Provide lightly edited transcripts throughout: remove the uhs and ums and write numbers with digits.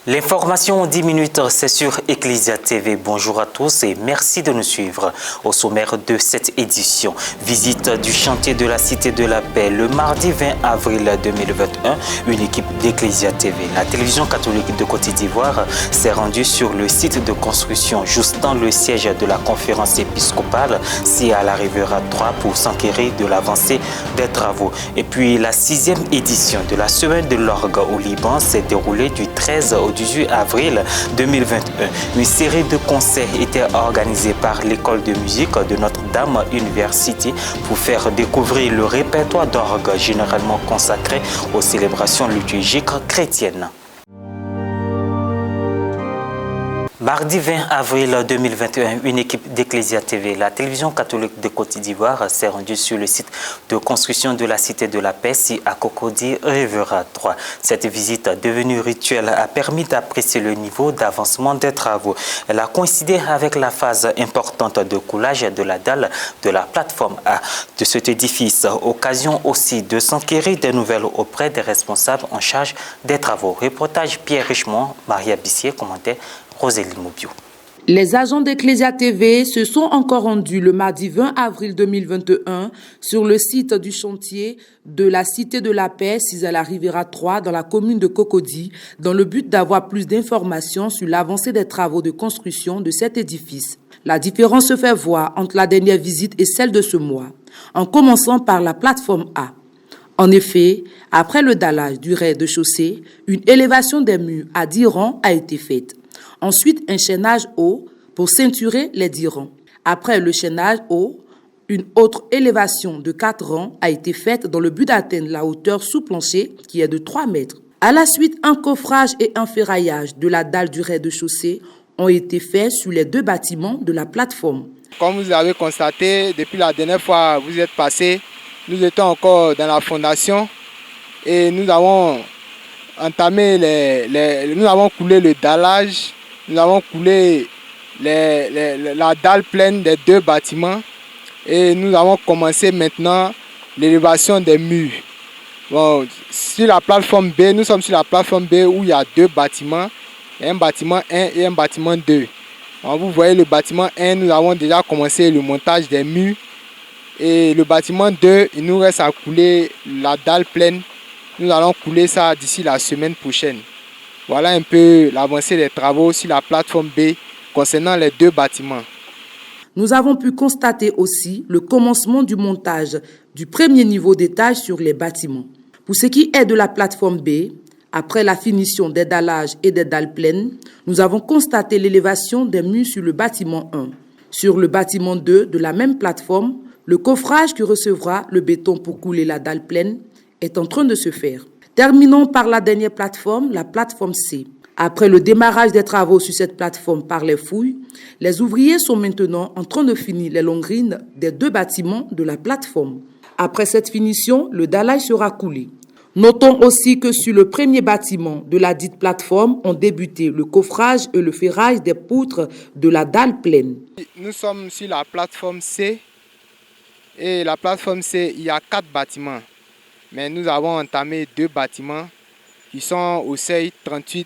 L'information en 10 minutes, c'est sur Ecclesia TV. Bonjour à tous et merci de nous suivre. Au sommaire de cette édition, visite du chantier de la Cité de la Paix le mardi 20 avril 2021. Une équipe d'Ecclesia TV, la télévision catholique de Côte d'Ivoire, s'est rendue sur le site de construction juste dans le siège de la conférence épiscopale, si elle arrivera 3 pour s'enquérir de l'avancée des travaux. Et puis la 6e édition de la semaine de l'orgue au Liban s'est déroulée du 13 au 18 avril 2021. Une série de concerts était organisée par l'école de musique de Notre-Dame University pour faire découvrir le répertoire d'orgue généralement consacré aux célébrations liturgiques chrétiennes. Mardi 20 avril 2021, une équipe d'Ecclesia TV, la télévision catholique de Côte d'Ivoire, s'est rendue sur le site de construction de la Cité de la Paix, à Cocody Rivera 3. Cette visite devenue rituelle a permis d'apprécier le niveau d'avancement des travaux. Elle a coïncidé avec la phase importante de coulage de la dalle de la plateforme A de cet édifice, occasion aussi de s'enquérir des nouvelles auprès des responsables en charge des travaux. Reportage Pierre Richemont, Maria Bissier, commentaire Rosélie Moubiou. Les agents d'Ecclesia TV se sont encore rendus le mardi 20 avril 2021 sur le site du chantier de la Cité de la Paix, à la Rivera 3, dans la commune de Cocody, dans le but d'avoir plus d'informations sur l'avancée des travaux de construction de cet édifice. La différence se fait voir entre la dernière visite et celle de ce mois, en commençant par la plateforme A. En effet, après le dallage du rez-de-chaussée, une élévation des murs à 10 rangs a été faite. Ensuite, un chaînage haut pour ceinturer les 10 rangs. Après le chaînage haut, une autre élévation de 4 rangs a été faite dans le but d'atteindre la hauteur sous plancher qui est de 3 mètres. À la suite, un coffrage et un ferraillage de la dalle du rez-de-chaussée ont été faits sur les 2 bâtiments de la plateforme. Comme vous avez constaté, depuis la dernière fois que vous êtes passé, nous étions encore dans la fondation et nous avons entamé nous avons coulé le dallage, nous avons coulé la dalle pleine des 2 bâtiments et nous avons commencé maintenant l'élévation des murs. Bon, sur la plateforme B, nous sommes sur la plateforme B où il y a 2 bâtiments, un bâtiment 1 et un bâtiment 2. Alors, vous voyez le bâtiment 1, nous avons déjà commencé le montage des murs. Et le bâtiment 2, il nous reste à couler la dalle pleine. Nous allons couler ça d'ici la semaine prochaine. Voilà un peu l'avancée des travaux sur la plateforme B concernant les 2 bâtiments. Nous avons pu constater aussi le commencement du montage du premier niveau d'étage sur les bâtiments. Pour ce qui est de la plateforme B, après la finition des dallages et des dalles pleines, nous avons constaté l'élévation des murs sur le bâtiment 1. Sur le bâtiment 2 de la même plateforme, le coffrage qui recevra le béton pour couler la dalle pleine est en train de se faire. Terminons par la dernière plateforme, la plateforme C. Après le démarrage des travaux sur cette plateforme par les fouilles, les ouvriers sont maintenant en train de finir les longrines des 2 bâtiments de la plateforme. Après cette finition, le dallage sera coulé. Notons aussi que sur le premier bâtiment de la dite plateforme ont débuté le coffrage et le ferrage des poutres de la dalle pleine. Nous sommes sur la plateforme C. Et la plateforme C, il y a 4 bâtiments. Mais nous avons entamé 2 bâtiments qui sont au seuil 38-30.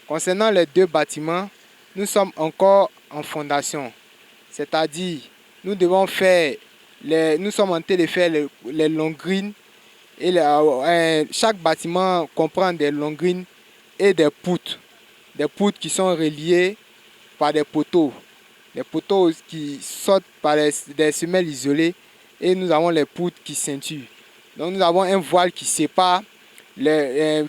Concernant les 2 bâtiments, nous sommes encore en fondation. C'est-à-dire, nous sommes en train de faire les longrines. Et chaque bâtiment comprend des longrines et des poutres. Des poutres qui sont reliées par des poteaux. Les poteaux qui sortent par des semelles isolées et nous avons les poutres qui ceinturent. Donc nous avons un voile qui sépare les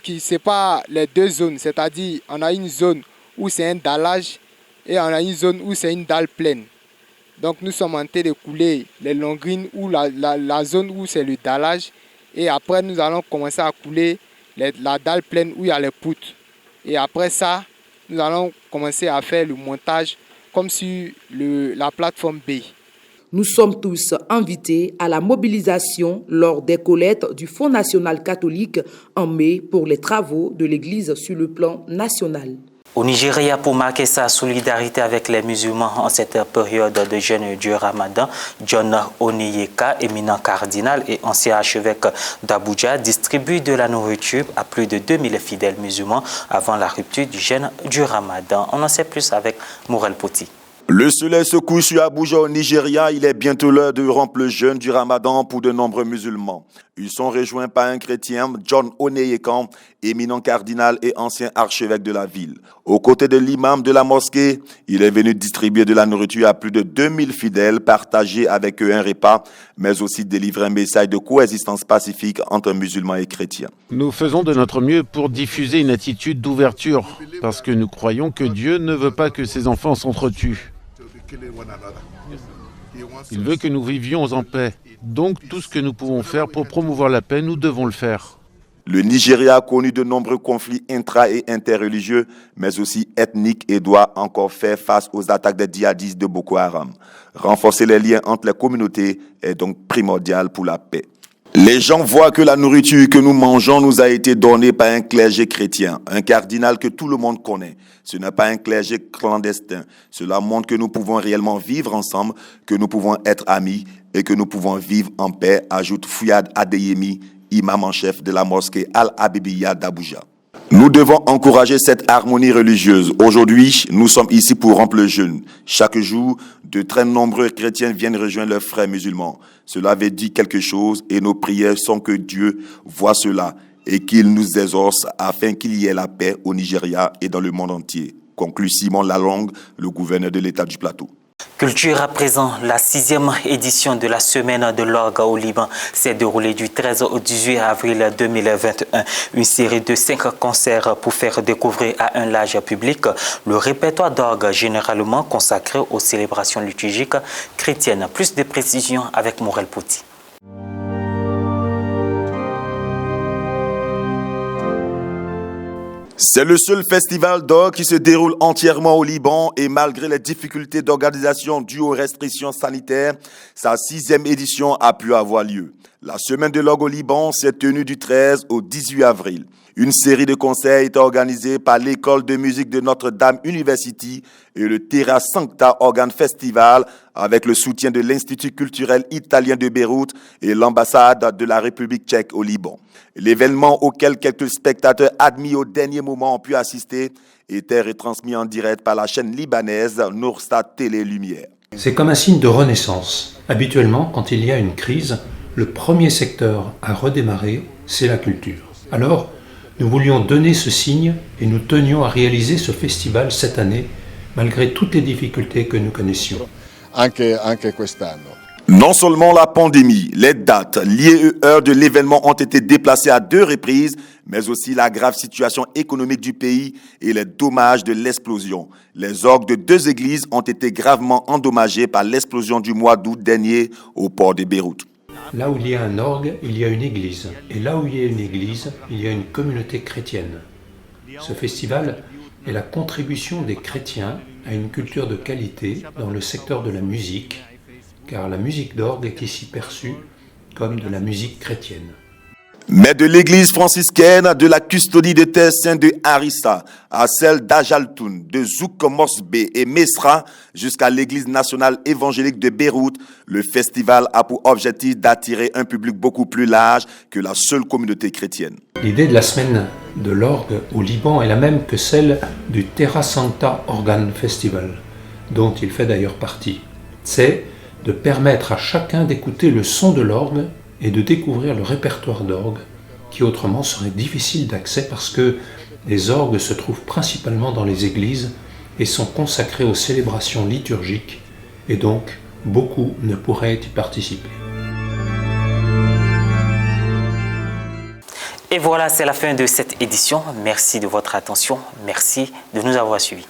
2 zones. C'est-à-dire on a une zone où c'est un dallage et on a une zone où c'est une dalle pleine. Donc nous sommes en train de couler les longrines ou la zone où c'est le dallage. Et après nous allons commencer à couler la dalle pleine où il y a les poutres. Et après ça, nous allons commencer à faire le montage comme sur la plateforme B. Nous sommes tous invités à la mobilisation lors des collectes du Fonds national catholique en mai pour les travaux de l'Église sur le plan national. Au Nigeria, pour marquer sa solidarité avec les musulmans en cette période de jeûne du Ramadan, John Oneyeka, éminent cardinal et ancien archevêque d'Abuja, distribue de la nourriture à plus de 2000 fidèles musulmans avant la rupture du jeûne du Ramadan. On en sait plus avec Morel Poti. Le soleil se couche sur Abuja au Nigeria. Il est bientôt l'heure de rompre le jeûne du Ramadan pour de nombreux musulmans. Ils sont rejoints par un chrétien, John Oneyeka, éminent cardinal et ancien archevêque de la ville. Aux côtés de l'imam de la mosquée, il est venu distribuer de la nourriture à plus de 2000 fidèles, partager avec eux un repas, mais aussi délivrer un message de coexistence pacifique entre musulmans et chrétiens. Nous faisons de notre mieux pour diffuser une attitude d'ouverture, parce que nous croyons que Dieu ne veut pas que ses enfants s'entretuent. Il veut que nous vivions en paix. Donc tout ce que nous pouvons faire pour promouvoir la paix, nous devons le faire. Le Nigeria a connu de nombreux conflits intra- et interreligieux, mais aussi ethniques et doit encore faire face aux attaques des djihadistes de Boko Haram. Renforcer les liens entre les communautés est donc primordial pour la paix. Les gens voient que la nourriture que nous mangeons nous a été donnée par un clergé chrétien, un cardinal que tout le monde connaît. Ce n'est pas un clergé clandestin. Cela montre que nous pouvons réellement vivre ensemble, que nous pouvons être amis et que nous pouvons vivre en paix, ajoute Fouad Adeyemi, imam en chef de la mosquée Al-Habibiyya d'Abuja. Nous devons encourager cette harmonie religieuse. Aujourd'hui, nous sommes ici pour rompre le jeûne. Chaque jour, de très nombreux chrétiens viennent rejoindre leurs frères musulmans. Cela veut dire quelque chose et nos prières sont que Dieu voit cela et qu'il nous exauce afin qu'il y ait la paix au Nigeria et dans le monde entier. Conclut Simon Lalonde, le gouverneur de l'État du Plateau. Culture à présent, la 6e édition de la Semaine de l'orgue au Liban s'est déroulée du 13 au 18 avril 2021. Une série de 5 concerts pour faire découvrir à un large public le répertoire d'orgue généralement consacré aux célébrations liturgiques chrétiennes. Plus de précisions avec Morel Poti. C'est le seul festival d'orgue qui se déroule entièrement au Liban et malgré les difficultés d'organisation dues aux restrictions sanitaires, sa 6e édition a pu avoir lieu. La semaine de l'orgue au Liban s'est tenue du 13 au 18 avril. Une série de concerts est organisée par l'école de musique de Notre-Dame University et le Terra Sancta Organ Festival avec le soutien de l'Institut culturel italien de Beyrouth et l'ambassade de la République tchèque au Liban. L'événement auquel quelques spectateurs admis au dernier moment ont pu assister était retransmis en direct par la chaîne libanaise Noursat Télé Lumière. C'est comme un signe de renaissance. Habituellement, quand il y a une crise, le premier secteur à redémarrer, c'est la culture. Alors, nous voulions donner ce signe et nous tenions à réaliser ce festival cette année, malgré toutes les difficultés que nous connaissions. Anche quest'anno. Non seulement la pandémie, les dates, lieux et heures de l'événement ont été déplacées à 2 reprises, mais aussi la grave situation économique du pays et les dommages de l'explosion. Les orgues de 2 églises ont été gravement endommagés par l'explosion du mois d'août dernier au port de Beyrouth. Là où il y a un orgue, il y a une église. Et là où il y a une église, il y a une communauté chrétienne. Ce festival est la contribution des chrétiens à une culture de qualité dans le secteur de la musique, car la musique d'orgue est ici perçue comme de la musique chrétienne. Mais de l'église franciscaine, de la custodie de terre sainte de Harissa, à celle d'Ajaltoun, de Zouk Mosbé et Mesra, jusqu'à l'église nationale évangélique de Beyrouth, le festival a pour objectif d'attirer un public beaucoup plus large que la seule communauté chrétienne. L'idée de la semaine de l'orgue au Liban est la même que celle du Terra Sancta Organ Festival, dont il fait d'ailleurs partie. C'est de permettre à chacun d'écouter le son de l'orgue et de découvrir le répertoire d'orgue qui autrement serait difficile d'accès parce que les orgues se trouvent principalement dans les églises et sont consacrés aux célébrations liturgiques et donc beaucoup ne pourraient y participer. Et voilà, c'est la fin de cette édition. Merci de votre attention. Merci de nous avoir suivis.